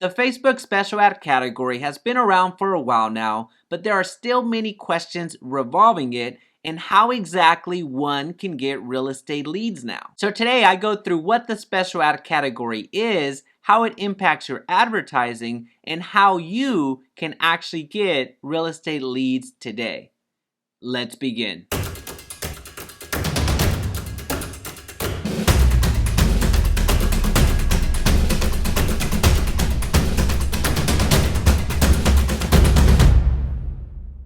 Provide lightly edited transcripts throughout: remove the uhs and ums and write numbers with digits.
The Facebook special ad category has been around for a while now, but there are still many questions revolving it and how exactly one can get real estate leads now. So today I go through what the special ad category is, how it impacts your advertising, and how you can actually get real estate leads today. Let's begin.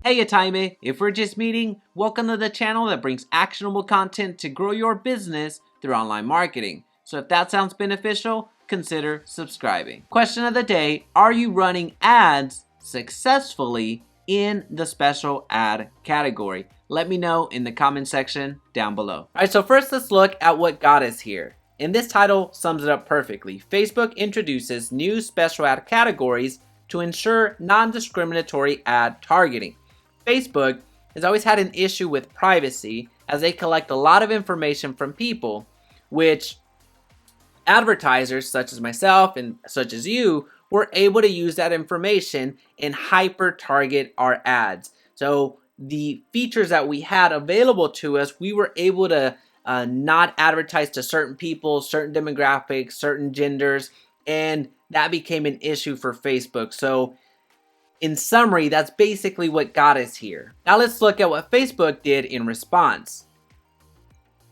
Hey Yataime, if we're just meeting, welcome to the channel that brings actionable content to grow your business through online marketing. So if that sounds beneficial, consider subscribing. Question of the day, are you running ads successfully in the special ad category? Let me know in the comment section down below. Alright, so first let's look at what got us here. And this title sums it up perfectly. Facebook introduces new special ad categories to ensure non-discriminatory ad targeting. Facebook has always had an issue with privacy as they collect a lot of information from people, which advertisers such as myself and such as you were able to use that information and hyper target our ads. So the features that we had available to us, we were able to not advertise to certain people, certain demographics, certain genders, and that became an issue for Facebook. So in summary, that's basically what got us here. Now let's look at what Facebook did in response.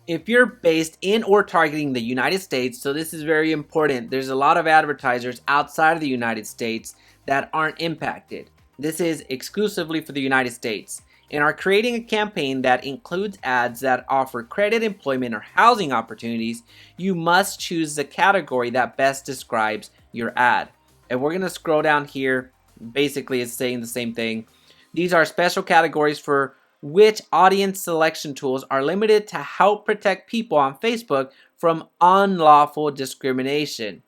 If you're based in or targeting the United States, so this is very important, there's a lot of advertisers outside of the United States that aren't impacted. This is exclusively for the United States, and are creating a campaign that includes ads that offer credit, employment, or housing opportunities, you must choose the category that best describes your ad. And we're going to scroll down here. Basically, it's saying the same thing. These are special categories for which audience selection tools are limited to help protect people on Facebook from unlawful discrimination.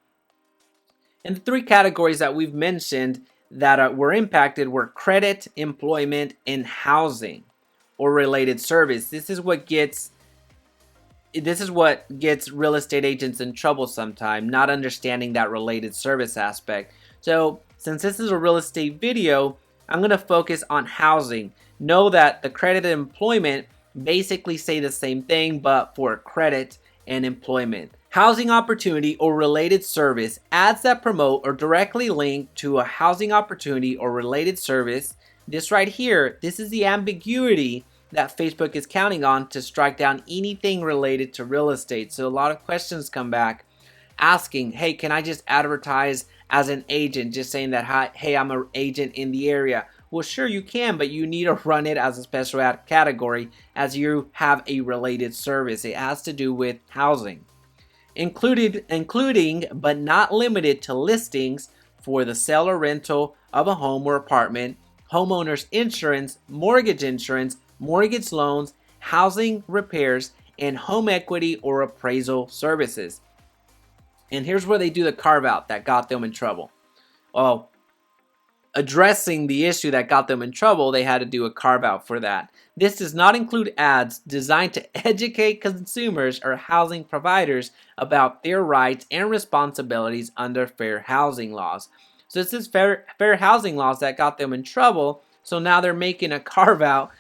And the three categories that we've mentioned that were impacted were credit, employment, and housing or related service. This is what gets real estate agents in trouble sometimes, not understanding that related service aspect. So since this is a real estate video, I'm going to focus on housing. Know that the credit and employment basically say the same thing, but for credit and employment. Housing opportunity or related service, ads that promote or directly link to a housing opportunity or related service. This right here, this is the ambiguity that Facebook is counting on to strike down anything related to real estate. So a lot of questions come back asking, hey, can I just advertise as an agent, just saying that, hey, I'm an agent in the area? Well, sure you can, but you need to run it as a special ad category as you have a related service. It has to do with housing, including but not limited to listings for the sale or rental of a home or apartment, homeowners insurance, mortgage loans, housing repairs, and home equity or appraisal services. And here's where they do the carve out that got them in trouble. Well, addressing the issue that got them in trouble, they had to do a carve out for that. This does not include ads designed to educate consumers or housing providers about their rights and responsibilities under fair housing laws. So this is fair housing laws that got them in trouble. So now they're making a carve out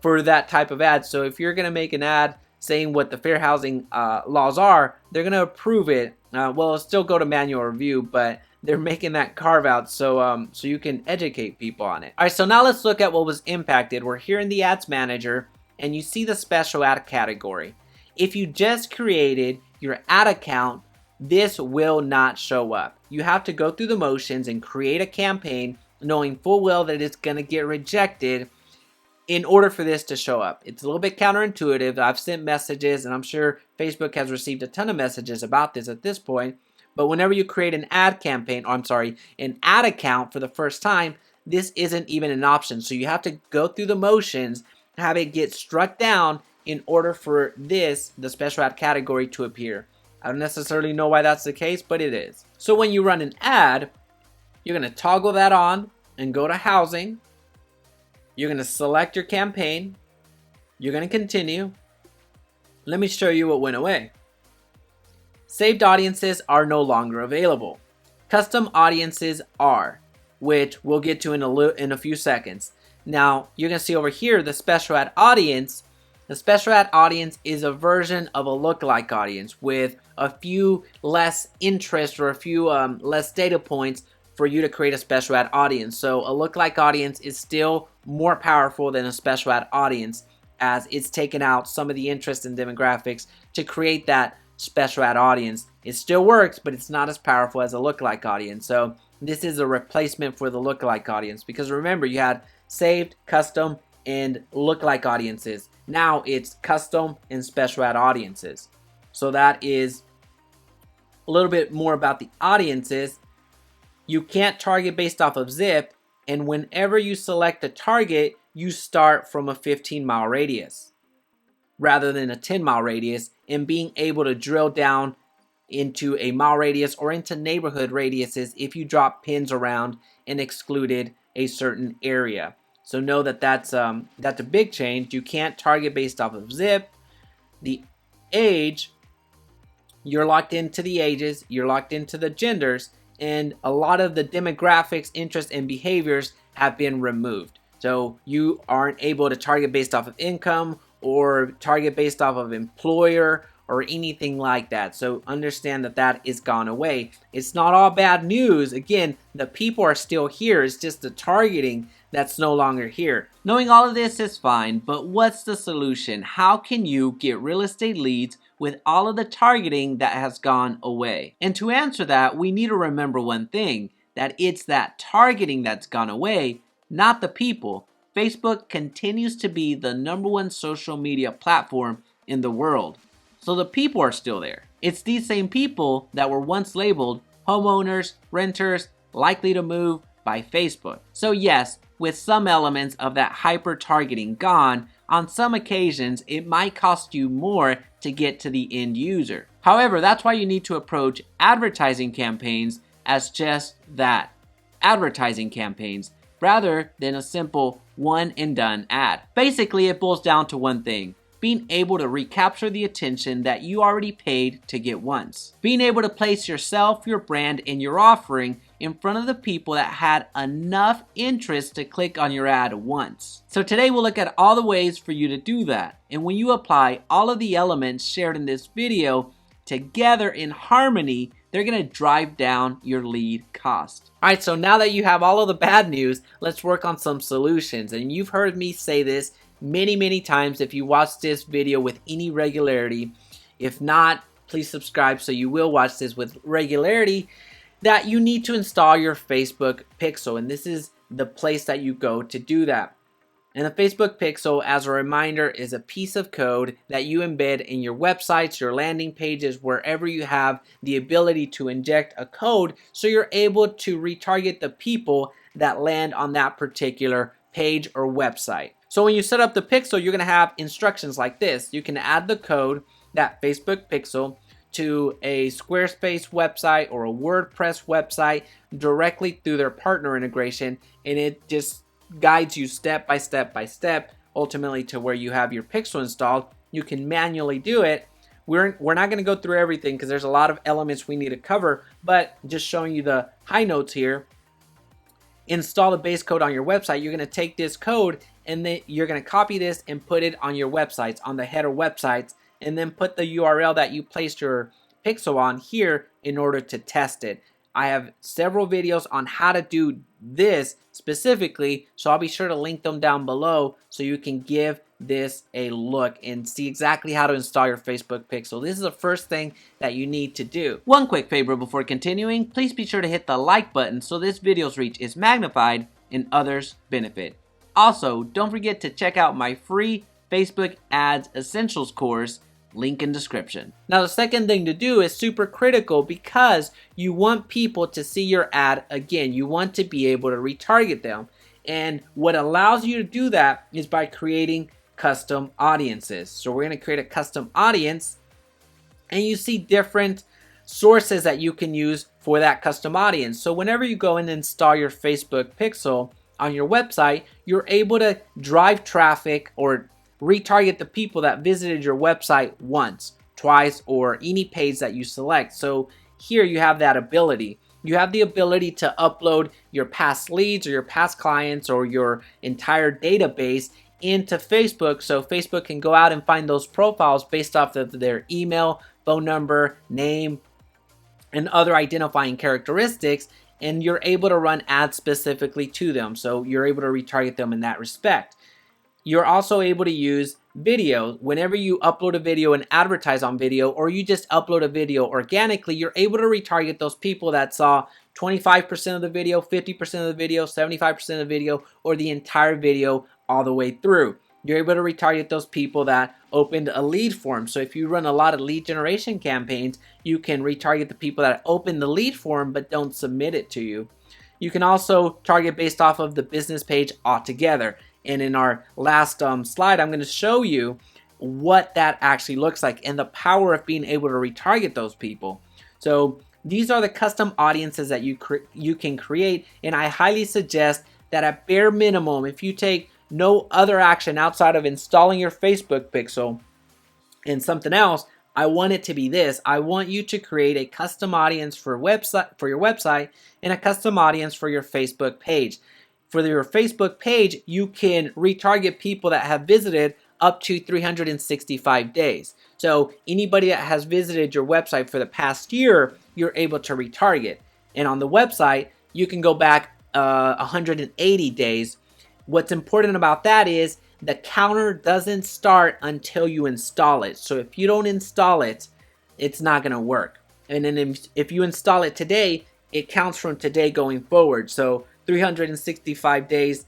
for that type of ad. So if you're going to make an ad saying what the fair housing laws are, they're going to approve it. Well, it'll still go to manual review, but they're making that carve out so you can educate people on it. All right, so now let's look at what was impacted. We're here in the Ads Manager, and you see the special ad category. If you just created your ad account, this will not show up. You have to go through the motions and create a campaign knowing full well that it's going to get rejected in order for this to show up. It's a little bit counterintuitive. I've sent messages, and I'm sure Facebook has received a ton of messages about this at this point. But whenever you create an ad campaign, an ad account for the first time, this isn't even an option. So you have to go through the motions, have it get struck down in order for the special ad category to appear. I don't necessarily know why that's the case, but it is. So when you run an ad, you're going to toggle that on and go to housing. You're going to select your campaign. You're going to continue. Let me show you what went away. Saved audiences are no longer available. custom audiences are, which we'll get to in a few seconds. Now, you're going to see over here the special ad audience. The special ad audience is a version of a lookalike audience with a few less interest or a few less data points for you to create a special ad audience. So a lookalike audience is still more powerful than a special ad audience, as it's taken out some of the interest and demographics to create that special ad audience. It still works, but it's not as powerful as a lookalike audience. So this is a replacement for the lookalike audience, because remember, you had saved, custom, and lookalike audiences. Now it's custom and special ad audiences. So that is a little bit more about the audiences. You can't target based off of zip, and whenever you select a target, you start from a 15-mile radius rather than a 10-mile radius, and being able to drill down into a mile radius or into neighborhood radiuses if you drop pins around and excluded a certain area. So know that that's a big change. You can't target based off of zip. The age, you're locked into the ages, you're locked into the genders, and a lot of the demographics, interests, and behaviors have been removed. So you aren't able to target based off of income or target based off of employer or anything like that. So understand that that is gone away. It's not all bad news. Again, the people are still here. It's just the targeting that's no longer here. Knowing all of this is fine, but what's the solution? How can you get real estate leads with all of the targeting that has gone away? And to answer that, we need to remember one thing, that it's that targeting that's gone away, not the people. Facebook continues to be the #1 social media platform in the world. So the people are still there. It's these same people that were once labeled homeowners, renters, likely to move by Facebook. So yes, with some elements of that hyper targeting gone, on some occasions it might cost you more to get to the end user. However, that's why you need to approach advertising campaigns as just that, advertising campaigns, rather than a simple one and done ad. Basically, it boils down to one thing: being able to recapture the attention that you already paid to get once. Being able to place yourself, your brand, and your offering in front of the people that had enough interest to click on your ad once. So today we'll look at all the ways for you to do that. And when you apply all of the elements shared in this video together in harmony, they're gonna drive down your lead cost. All right, so now that you have all of the bad news, let's work on some solutions. And you've heard me say this many times if you watch this video with any regularity. If not, please subscribe so you will watch this with regularity, that you need to install your Facebook pixel. And this is the place that you go to do that. And the Facebook pixel, as a reminder, is a piece of code that you embed in your websites, your landing pages, wherever you have the ability to inject a code, so you're able to retarget the people that land on that particular page or website. So when you set up the pixel, you're going to have instructions like this. You can add the code, that Facebook pixel, to a Squarespace website or a WordPress website directly through their partner integration, and it just guides you step by step ultimately to where you have your pixel installed. You can manually do it. We're not going to go through everything because there's a lot of elements we need to cover, but just showing you the high notes here. Install the base code on your website. You're going to take this code and then you're going to copy this and put it on your websites, on the header websites, and then put the URL that you placed your pixel on here in order to test it. I have several videos on how to do this specifically, so I'll be sure to link them down below so you can give this a look and see exactly how to install your Facebook pixel. This is the first thing that you need to do. One quick favor before continuing, please be sure to hit the like button so this video's reach is magnified and others benefit. Also, don't forget to check out my free Facebook Ads Essentials course, link in description. Now the second thing to do is super critical because you want people to see your ad again. You want to be able to retarget them. And what allows you to do that is by creating custom audiences. So we're going to create a custom audience, and you see different sources that you can use for that custom audience. So whenever you go and install your Facebook pixel on your website, you're able to drive traffic or retarget the people that visited your website once, twice, or any page that you select. So here you have that ability. you have the ability to upload your past leads or your past clients or your entire database into Facebook, so Facebook can go out and find those profiles based off of their email, phone number, name, and other identifying characteristics, and you're able to run ads specifically to them. So you're able to retarget them in that respect. You're also able to use video. Whenever you upload a video and advertise on video, or you just upload a video organically, you're able to retarget those people that saw 25% of the video, 50% of the video, 75% of the video, or the entire video all the way through. You're able to retarget those people that opened a lead form. So if you run a lot of lead generation campaigns, you can retarget the people that opened the lead form but don't submit it to you. You can also target based off of the business page altogether. And in our last slide, I'm going to show you what that actually looks like and the power of being able to retarget those people. So these are the custom audiences that you can create, and I highly suggest that at bare minimum, if you take no other action outside of installing your Facebook pixel and something else, I want it to be this. I want you to create a custom audience for your website and a custom audience for your Facebook page. For your Facebook page, you can retarget people that have visited up to 365 days. So anybody that has visited your website for the past year, you're able to retarget. And on the website, you can go back 180 days. What's important about that is the counter doesn't start until you install it. So if you don't install it, it's not going to work. And then if you install it today, it counts from today going forward. So 365 days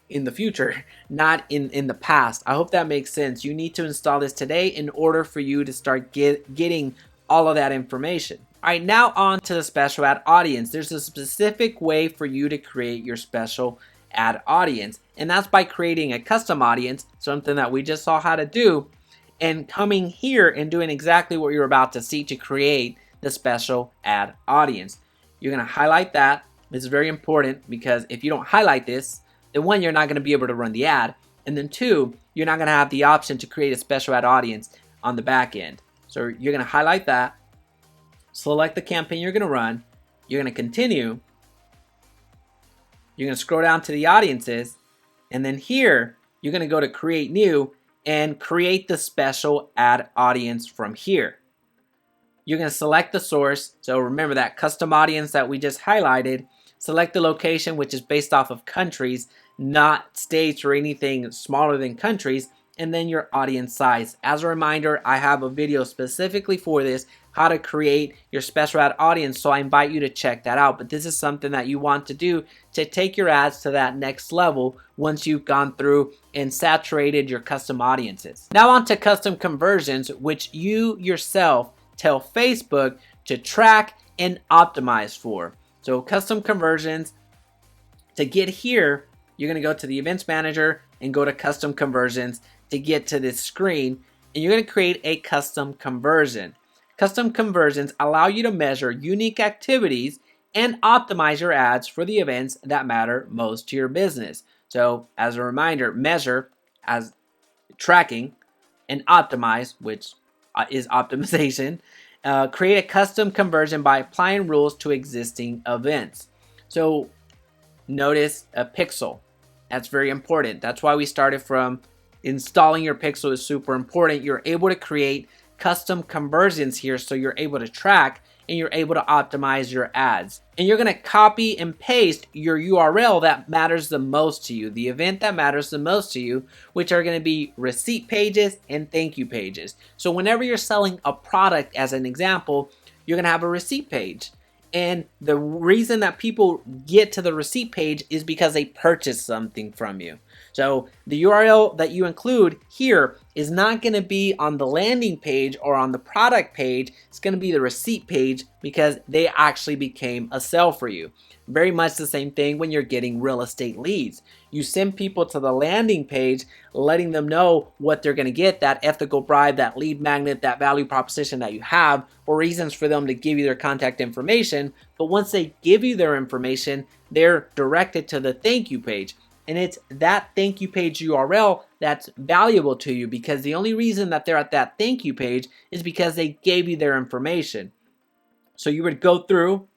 in the future, not in the past. I hope that makes sense. You need to install this today in order for you to start getting all of that information. All right, now on to the special ad audience. There's a specific way for you to create your special ad audience, and that's by creating a custom audience, something that we just saw how to do, and coming here and doing exactly what you're about to see to create the special ad audience. You're going to highlight that. This is very important because if you don't highlight this, then one, you're not going to be able to run the ad, and then two, you're not going to have the option to create a special ad audience on the back end. So you're going to highlight that, select the campaign you're going to run, you're going to continue, you're going to scroll down to the audiences, and then here, you're going to go to create new and create the special ad audience from here. You're going to select the source. So remember that custom audience that we just highlighted. Select the location, which is based off of countries, not states or anything smaller than countries. And then your audience size. As a reminder, I have a video specifically for this, how to create your special ad audience. So I invite you to check that out. But this is something that you want to do to take your ads to that next level once you've gone through and saturated your custom audiences. Now on to custom conversions, which you yourself tell Facebook to track and optimize for. So custom conversions, to get here, you're going to go to the events manager and go to custom conversions to get to this screen, and you're going to create a custom conversion. Custom conversions allow you to measure unique activities and optimize your ads for the events that matter most to your business. So as a reminder, measure as tracking and optimize, which is optimization. Create a custom conversion by applying rules to existing events. So notice a pixel. That's very important. That's why we started from installing your pixel is super important. You're able to create custom conversions here, so you're able to track and you're able to optimize your ads. And you're going to copy and paste your URL that matters the most to you, the event that matters the most to you, which are going to be receipt pages and thank you pages. So whenever you're selling a product, as an example, you're going to have a receipt page. And the reason that people get to the receipt page is because they purchased something from you. So the URL that you include here is not going to be on the landing page or on the product page. It's going to be the receipt page because they actually became a sale for you. Very much the same thing when you're getting real estate leads. You send people to the landing page, letting them know what they're going to get, that ethical bribe, that lead magnet, that value proposition that you have, or reasons for them to give you their contact information. But once they give you their information, they're directed to the thank you page. And it's that thank you page URL that's valuable to you, because the only reason that they're at that thank you page is because they gave you their information. So you would go through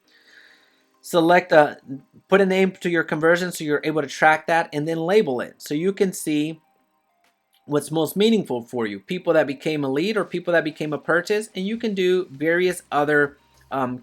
put a name to your conversion so you're able to track that, and then label it so you can see what's most meaningful for you. People that became a lead or people that became a purchase, and you can do various other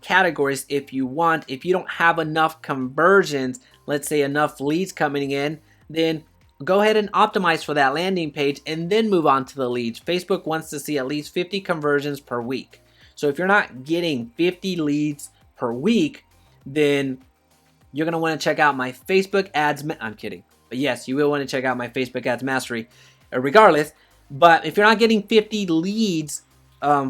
categories if you want. If you don't have enough conversions, let's say enough leads coming in, then go ahead and optimize for that landing page and then move on to the leads. Facebook wants to see at least 50 conversions per week. So if you're not getting 50 leads per week, then you're going to want to check out my Facebook ads. I'm kidding. But yes, you will want to check out my Facebook ads mastery regardless. But if you're not getting 50 leads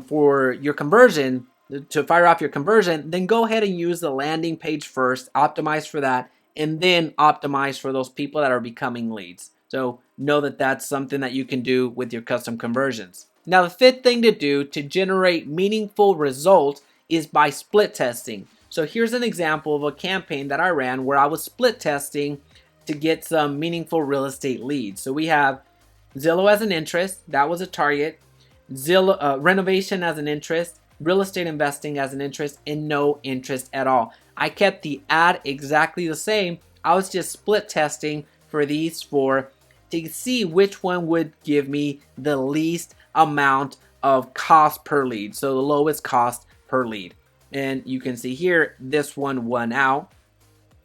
for your conversion, to fire off your conversion, then go ahead and use the landing page first, optimize for that, and then optimize for those people that are becoming leads. So know that that's something that you can do with your custom conversions. Now, the fifth thing to do to generate meaningful results is by split testing. So here's an example of a campaign that I ran where I was split testing to get some meaningful real estate leads. So we have Zillow as an interest, that was a target, Zillow renovation as an interest, real estate investing as an interest, and no interest at all. I kept the ad exactly the same. I was just split testing for these four to see which one would give me the least amount of cost per lead. So the lowest cost per lead. And you can see here, this one won out.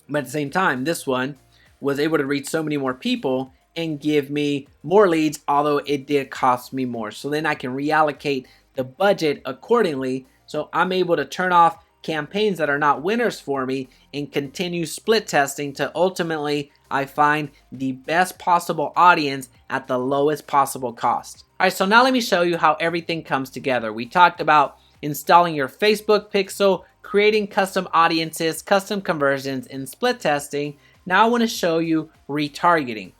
But at the same time, this one was able to reach so many more people and give me more leads, although it did cost me more. So then I can reallocate the budget accordingly. So I'm able to turn off campaigns that are not winners for me and continue split testing to ultimately I find the best possible audience at the lowest possible cost. All right, so now let me show you how everything comes together. We talked about installing your Facebook pixel, creating custom audiences, custom conversions, and split testing. Now I want to show you retargeting.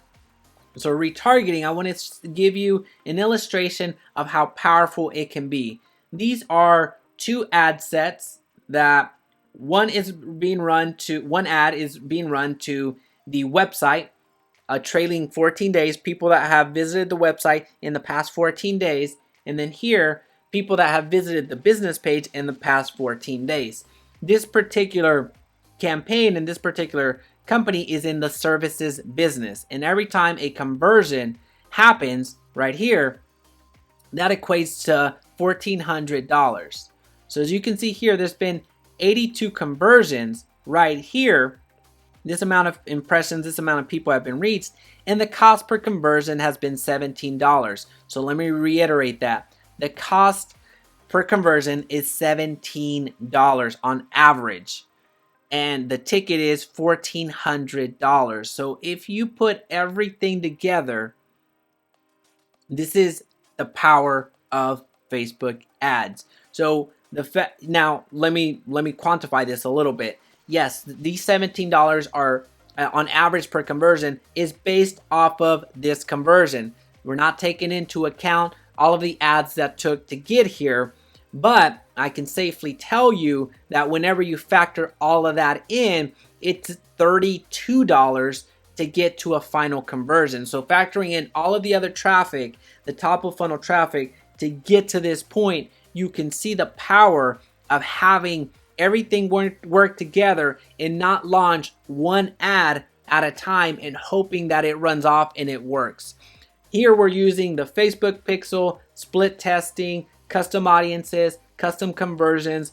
So retargeting, I want to give you an illustration of how powerful it can be. These are two ad sets that one ad is being run to the website, trailing 14 days, people that have visited the website in the past 14 days, and then here, people that have visited the business page in the past 14 days. This particular campaign and this particular company is in the services business, and every time a conversion happens right here, that equates to $1,400. So as you can see here, there's been 82 conversions right here. This amount of impressions, this amount of people have been reached, and the cost per conversion has been $17. So let me reiterate that. The cost per conversion is $17 on average, and the ticket is $1,400. So if you put everything together, this is the power of Facebook ads. So now let me quantify this a little bit. Yes, these $17 are on average per conversion is based off of this conversion. We're not taking into account all of the ads that took to get here, but I can safely tell you that whenever you factor all of that in, it's $32 to get to a final conversion. So factoring in all of the other traffic, the top of funnel traffic, to get to this point, you can see the power of having everything work together and not launch one ad at a time and hoping that it runs off and it works. Here we're using the Facebook pixel, split testing, custom audiences, custom conversions,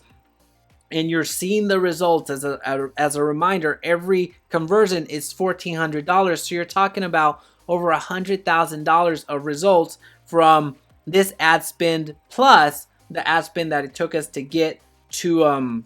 and you're seeing the results. As a reminder, every conversion is $1,400. So you're talking about over $100,000 of results from this ad spend plus the ad spend that it took us to get to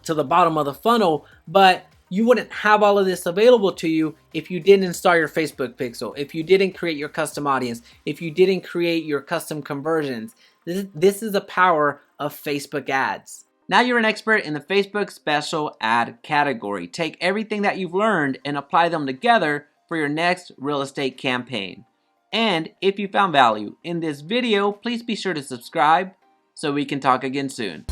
the bottom of the funnel. But you wouldn't have all of this available to you if you didn't install your Facebook pixel, if you didn't create your custom audience, if you didn't create your custom conversions. This is the power of Facebook ads. Now you're an expert in the Facebook special ad category. Take everything that you've learned and apply them together for your next real estate campaign. And if you found value in this video, please be sure to subscribe so we can talk again soon.